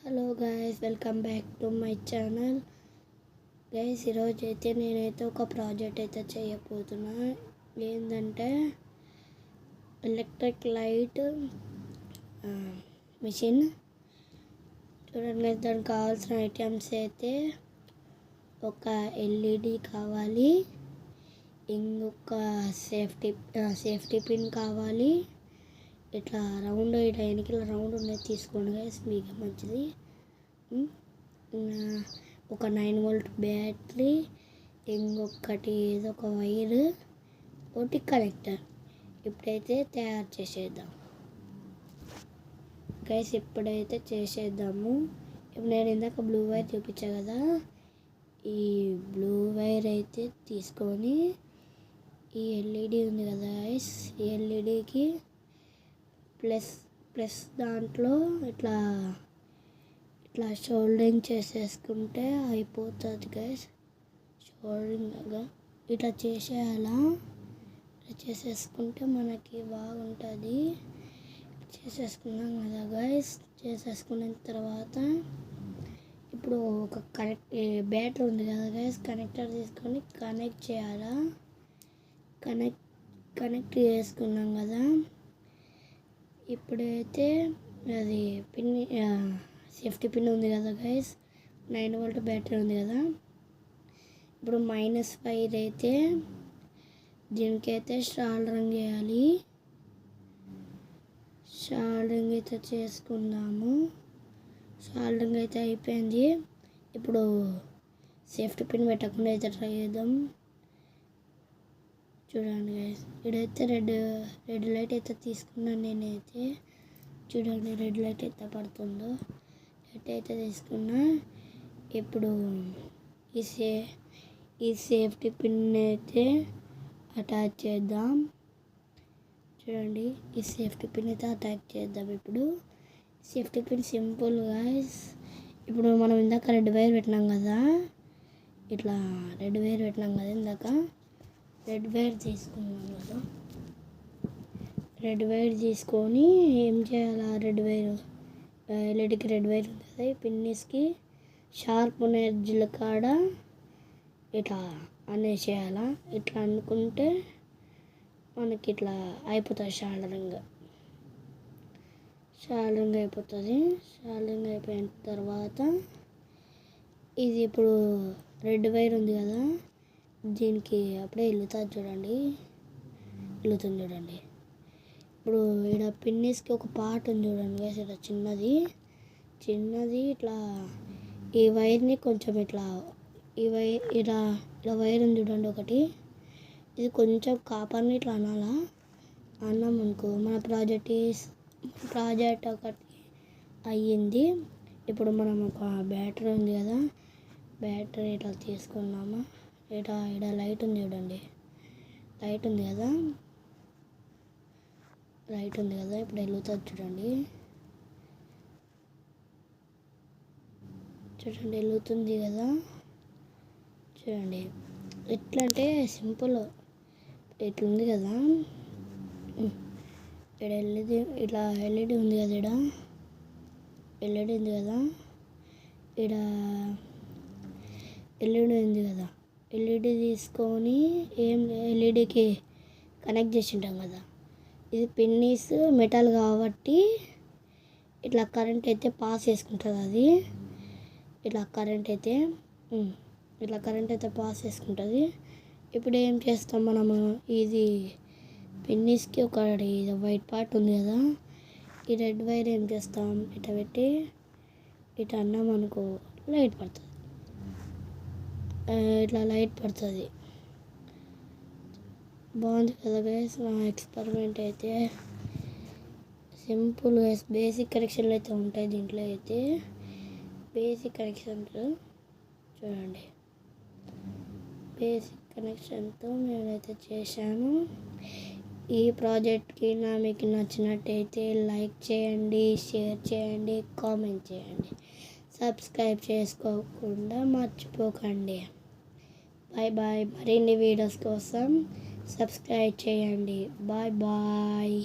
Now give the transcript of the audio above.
Hello guys, welcome back to my channel. Guys, ఈరోజు అయితే నేనైతే ఒక ప్రాజెక్ట్ అయితే చేయబోతున్నా. ఏంటంటే ఎలక్ట్రిక్ లైట్ మిషన్. చూడండి, దానికి కావాల్సిన ఐటమ్స్ అయితే ఒక ఎల్ఈడి కావాలి, ఇంకొక సేఫ్టీ పిన్ కావాలి. ఇట్లా రౌండ్ వేయడానికి రౌండ్ ఉన్నది తీసుకోండి గైస్, మీకు మంచిది. ఒక 9 వోల్ట్ బ్యాటరీ, ఇంకొకటి ఏదో ఒక వైర్, ఒకటి కనెక్టర్. ఇప్పుడైతే తయారు చేసేద్దాం గైస్, ఇప్పుడైతే చేసేద్దాము. ఇప్పుడు నేను ఇందాక బ్లూ వైర్ చూపించా కదా, ఈ బ్లూ వైర్ అయితే తీసుకొని ఈ ఎల్ఈడి ఉంది కదా గైస్, ఈ ఎల్ఈడికి ప్లస్ దాంట్లో ఇట్లా షోల్డరింగ్ చేసేసుకుంటే అయిపోతుంది గైస్. షోల్డరింగ్గా ఇట్లా చేసేయాలా, ఇట్లా చేసేసుకుంటే మనకి బాగుంటుంది. చేసేసుకున్నాం కదా గైస్, చేసేసుకున్న తర్వాత ఇప్పుడు ఒక బ్యాటరీ ఉంది కదా గైస్, కనెక్టర్ తీసుకొని కనెక్ట్ చేయాలా. కనెక్ట్ చేసుకున్నాం కదా, ఇప్పుడైతే అది పిన్, సేఫ్టీ పిన్ ఉంది కదా గైస్, 9 వోల్ట్ బ్యాటరీ ఉంది కదా. ఇప్పుడు మైనస్ వైర్ అయితే దీనికైతే షోల్డరింగ్ చేయాలి. షోల్డరింగ్ అయితే చేసుకున్నాము. షోల్డరింగ్ అయితే అయిపోయింది. ఇప్పుడు సేఫ్టీ పిన్ పెట్టకుండా అయితే ట్రై చేద్దాం. చూడండి గైస్, ఇక్కడైతే రెడ్ లైట్ అయితే తీసుకున్నాను నేనైతే. చూడండి, రెడ్ లైట్ అయితే పడుతుందో, లైట్ అయితే తీసుకున్నా. ఇప్పుడు ఈ సేఫ్టీ పిన్ అయితే అటాచ్ చేద్దాం. చూడండి, ఈ సేఫ్టీ పిన్ అయితే అటాచ్ చేద్దాం. ఇప్పుడు సేఫ్టీ పిన్ సింపుల్ గైస్. ఇప్పుడు మనం ఇందాక రెడ్ వైర్ పెట్టినాం కదా, ఇట్లా రెడ్ వైర్ పెట్టినాం కదా ఇందాక, రెడ్ వైర్ తీసుకున్నాం కదా. రెడ్ వైర్ తీసుకొని ఏం చేయాలా, రెడ్ వైర్ ఎల్ఈడికి రెడ్ వైర్ ఉంది కదా, ఈ పిన్నిస్కి షార్ప్ ఉన్న ఎడ్జ్ల కాడ ఇట్లా అనేసేయాలా. ఇట్లా అనుకుంటే మనకి ఇట్లా అయిపోతుంది షోల్డరింగ్ అయిపోతుంది. షోల్డరింగ్ అయిపోయిన తర్వాత ఇది ఇప్పుడు రెడ్ వైర్ ఉంది కదా, దీనికి అప్పుడే వెళ్తుంది చూడండి. ఇప్పుడు ఇక్కడ పిన్నిస్కి ఒక పార్ట్ ఉంది చూడండి గైస్, ఇట్లా చిన్నది ఇట్లా ఈ వైర్ని కొంచెం ఇట్లా ఇలా వైర్ ఉంది చూడండి ఒకటి, ఇది కొంచెం కాపర్ని ఇట్లా అన్నాం అనుకో, మన ప్రాజెక్ట్ ఒకటి అయ్యింది. ఇప్పుడు మనం ఒక బ్యాటరీ ఉంది కదా, బ్యాటరీ ఇట్లా తీసుకున్నామా. ఇక్కడ లైట్ ఉంది చూడండి, లైట్ ఉంది కదా, ఇప్పుడు వెలుగుతుంది చూడండి. వెలుగుతుంది కదా. చూడండి, ఎట్లా అంటే సింపుల్, ఇట్లుంది కదా. ఇక్కడ ఎల్ఈడి ఉంది కదా, ఎల్ఈడి ఉంది కదా, ఎల్ఈడి తీసుకొని ఎల్ఈడికి కనెక్ట్ చేసి ఉంటాం కదా. ఇది పిన్నీస్ మెటల్ కాబట్టి ఇట్లా కరెంట్ అయితే పాస్ చేసుకుంటుంది. అది ఇట్లా కరెంట్ అయితే పాస్ చేసుకుంటుంది. ఇప్పుడు ఏం చేస్తాం మనము, ఇది పిన్నీస్కి ఒకటి వైట్ పార్ట్ ఉంది కదా, ఈ రెడ్ వైర్ ఏం చేస్తాం, ఇట్లా పెట్టి ఇట్లా అన్నాం అనుకో, లైట్ పడుతుంది. ఇట్లా లైట్ పడుతుంది. బాగుంది కదా గైస్, నా ఎక్స్పెరిమెంట్ అయితే సింపుల్ గైస్. బేసిక్ కనెక్షన్లు అయితే ఉంటాయి దీంట్లో అయితే, బేసిక్ కనెక్షన్స్ చూడండి. బేసిక్ కనెక్షన్తో నేనైతే చేశాను. ఈ ప్రాజెక్ట్కి మీకు నచ్చినట్టయితే లైక్ చేయండి, షేర్ చేయండి, కామెంట్ చేయండి, సబ్స్క్రైబ్ చేసుకోకుండా మర్చిపోకండి. బాయ్. మరిన్ని వీడియోస్ కోసం సబ్స్క్రైబ్ చేయండి. బాయ్.